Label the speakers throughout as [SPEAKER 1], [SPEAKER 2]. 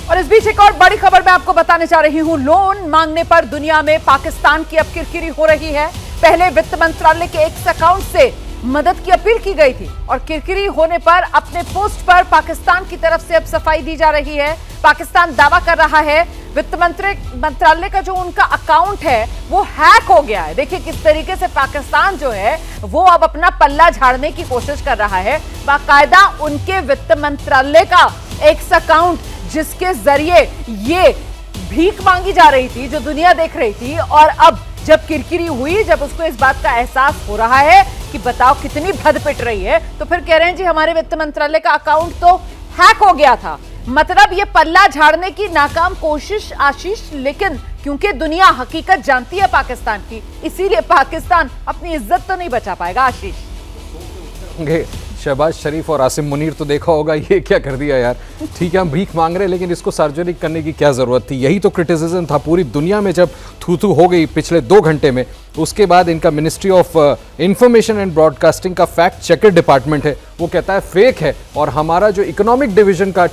[SPEAKER 1] और इस बीच एक और बड़ी खबर मैं आपको बताने जा रही हूं। लोन मांगने पर दुनिया में पाकिस्तान की अब किरकिरी हो रही है। पहले वित्त मंत्रालय के एक अकाउंट से मदद की अपील की गई थी और किरकिरी होने पर अपने पोस्ट पर पाकिस्तान की तरफ से अब सफाई दी जा रही है। पाकिस्तान दावा कर रहा है वित्त मंत्रालय का जो उनका अकाउंट है वो हैक हो गया है। देखिए किस तरीके से पाकिस्तान जो है वो अब अपना पल्ला झाड़ने की कोशिश कर रहा है। बाकायदा उनके वित्त मंत्रालय का एक अकाउंट जिसके जरिए ये भीख मांगी जा रही थी, जो दुनिया देख रही थी, और अब जब किरकिरी हुई, जब उसको इस बात का एहसास हो रहा है कि बताओ कितनी भद पिट रही है, तो फिर कह रहे हैं जी हमारे वित्त मंत्रालय का अकाउंट तो हैक हो गया था। मतलब ये पल्ला झाड़ने की नाकाम कोशिश आशीष, लेकिन क्योंकि दुनिया हकीकत जानती है पाकिस्तान की, इसीलिए पाकिस्तान अपनी इज्जत तो नहीं बचा पाएगा। आशीष,
[SPEAKER 2] शहबाज शरीफ और आसिम मुनीर तो देखा होगा ये क्या कर दिया यार। ठीक है हम भीख मांग रहे हैं लेकिन इसको सार्वजनिक करने की क्या जरूरत थी। यही तो क्रिटिसिज्म था पूरी दुनिया में जब थू हो गई पिछले 2 घंटे में। उसके बाद इनका ministry of information and broadcasting का फैक्ट चेकर डिपार्टमेंट है, वो कहता है फेक है, और हमारा जो इकोनॉमिक डिवीजन का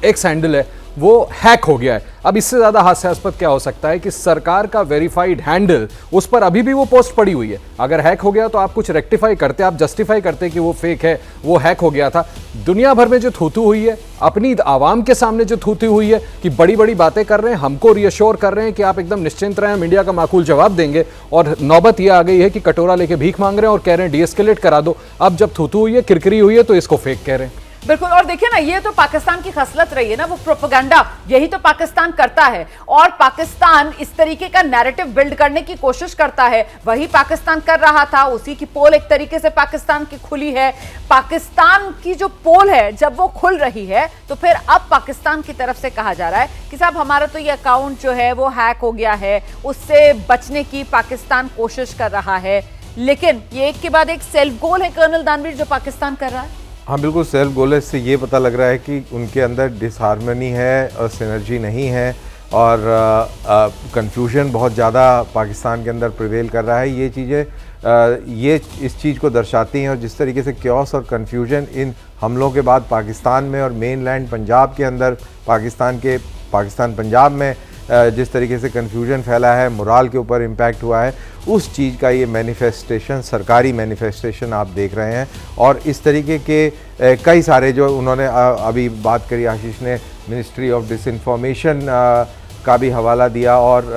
[SPEAKER 2] एक्स हैंडल है वो हैक हो गया है। अब इससे ज्यादा हास्यास्पद क्या हो सकता है कि सरकार का वेरीफाइड हैंडल, उस पर अभी भी वो पोस्ट पड़ी हुई है। अगर हैक हो गया तो आप कुछ रेक्टिफाई करते, आप जस्टिफाई करते कि वो फेक है, वो हैक हो गया था। दुनिया भर में जो थूथू हुई है, अपनी आवाम के सामने जो थूथू हुई है कि बड़ी बड़ी बातें कर रहे हैं, हमको रियश्योर कर रहे हैं कि आप एकदम निश्चिंत रहें, हम इंडिया का माकूल जवाब देंगे, और नौबत ये आ गई है कि कटोरा लेके भीख मांग रहे हैं और कह रहे हैं डीएस्केलेट करा दो। अब जब थूथू हुई है, किरकिरी हुई है, तो इसको फेक कह रहे हैं।
[SPEAKER 1] बिल्कुल, और देखिए ना, ये तो पाकिस्तान की खसलत रही है ना, वो प्रोपेगेंडा, यही तो पाकिस्तान करता है। और पाकिस्तान इस तरीके का नैरेटिव बिल्ड करने की कोशिश करता है, वही पाकिस्तान कर रहा था। उसी की पोल एक तरीके से पाकिस्तान की खुली है। पाकिस्तान की जो पोल है जब वो खुल रही है, तो फिर अब पाकिस्तान की तरफ से कहा जा रहा है कि साहब हमारा तो ये अकाउंट जो है वो हैक हो गया है, उससे बचने की पाकिस्तान कोशिश कर रहा है। लेकिन ये एक के बाद एक सेल्फ गोल है कर्नल दानवीर जो पाकिस्तान कर रहा है।
[SPEAKER 3] हाँ बिल्कुल, सेल्फ गोल है। इससे ये पता लग रहा है कि उनके अंदर डिसहार्मनी है और सिनर्जी नहीं है, और कंफ्यूजन बहुत ज़्यादा पाकिस्तान के अंदर प्रिवेल कर रहा है। ये चीज़ें ये इस चीज़ को दर्शाती हैं, और जिस तरीके से क्योस और कंफ्यूजन इन हमलों के बाद पाकिस्तान में और मेनलैंड पंजाब के अंदर, पाकिस्तान पंजाब में जिस तरीके से कन्फ्यूजन फैला है, मोराल के ऊपर इम्पैक्ट हुआ है, उस चीज़ का ये मैनिफेस्टेशन, सरकारी मैनिफेस्टेशन आप देख रहे हैं। और इस तरीके के कई सारे जो उन्होंने अभी बात करी, आशीष ने मिनिस्ट्री ऑफ डिसइंफॉर्मेशन का भी हवाला दिया, और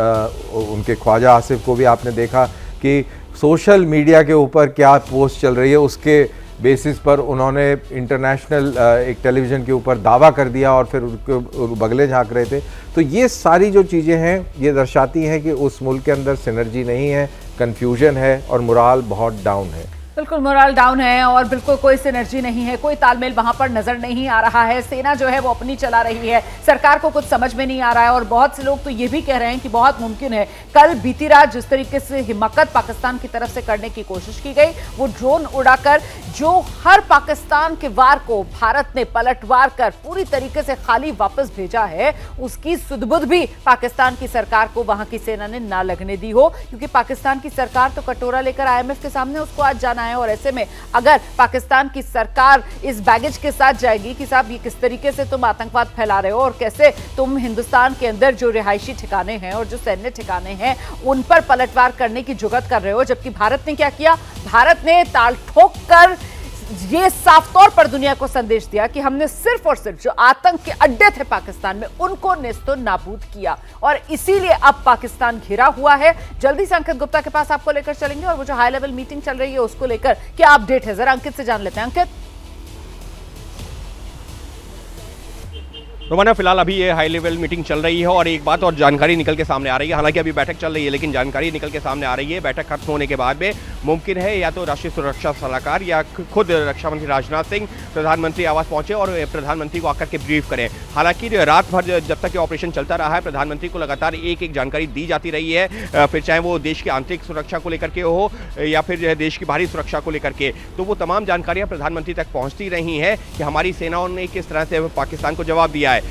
[SPEAKER 3] उनके ख्वाजा आसिफ को भी आपने देखा कि सोशल मीडिया के ऊपर क्या पोस्ट चल रही है, उसके बेसिस पर उन्होंने इंटरनेशनल एक टेलीविज़न के ऊपर दावा कर दिया और फिर उनको बगले झांक रहे थे। तो ये सारी जो चीज़ें हैं ये दर्शाती हैं कि उस मुल्क के अंदर सिनर्जी नहीं है, कन्फ्यूजन है और मोराल बहुत डाउन है।
[SPEAKER 1] बिल्कुल मोरल डाउन है और बिल्कुल कोई सिनर्जी नहीं है, कोई तालमेल वहां पर नजर नहीं आ रहा है। सेना जो है वो अपनी चला रही है, सरकार को कुछ समझ में नहीं आ रहा है। और बहुत से लोग तो ये भी कह रहे हैं कि बहुत मुमकिन है कल बीती रात जिस तरीके से हिमाकत पाकिस्तान की तरफ से करने की कोशिश की गई, वो ड्रोन उड़ाकर जो हर पाकिस्तान के वार को भारत ने पलटवार कर पूरी तरीके से खाली वापस भेजा है, उसकी सुध-बुध भी पाकिस्तान की सरकार को वहां की सेना ने ना लगने दी हो। क्योंकि पाकिस्तान की सरकार तो कटोरा लेकर आईएमएफ के सामने उसको आज जाना है। और ऐसे में अगर पाकिस्तान की सरकार इस बैगेज के साथ जाएगी कि साहब ये किस तरीके से तुम आतंकवाद फैला रहे हो और कैसे तुम हिंदुस्तान के अंदर जो रिहायशी ठिकाने हैं और जो सैन्य ठिकाने हैं उन पर पलटवार करने की जुगत कर रहे हो, जबकि भारत ने क्या किया, भारत ने ताल ठोक कर ये साफ तौर पर दुनिया को संदेश दिया कि हमने सिर्फ और सिर्फ जो आतंक के अड्डे थे पाकिस्तान में उनको नेस्तो नाबूद किया। और इसीलिए अब पाकिस्तान घिरा हुआ है। जल्दी से अंकित गुप्ता के पास आपको लेकर चलेंगे और वो जो हाई लेवल मीटिंग चल रही है उसको लेकर क्या अपडेट है, जरा अंकित से जान लेते हैं। अंकित,
[SPEAKER 4] रोमाना फिलहाल अभी ये हाई लेवल मीटिंग चल रही है और एक बात और जानकारी निकल के सामने आ रही है। हालांकि अभी बैठक चल रही है लेकिन जानकारी निकल के सामने आ रही है बैठक खत्म होने के बाद में मुमकिन है या तो राष्ट्रीय सुरक्षा सलाहकार या खुद रक्षा मंत्री राजनाथ सिंह प्रधानमंत्री आवास पहुंचे और प्रधानमंत्री को आकर के ब्रीफ करें। हालांकि रात भर जब तक ये ऑपरेशन चलता रहा है प्रधानमंत्री को लगातार एक एक जानकारी दी जाती रही है, फिर चाहे वो देश की आंतरिक सुरक्षा को लेकर के हो या फिर देश की बाहरी सुरक्षा को लेकर के, तो वो तमाम जानकारियां प्रधानमंत्री तक पहुंचती रही हैं कि हमारी सेनाओं ने किस तरह से पाकिस्तान को जवाब दिया है।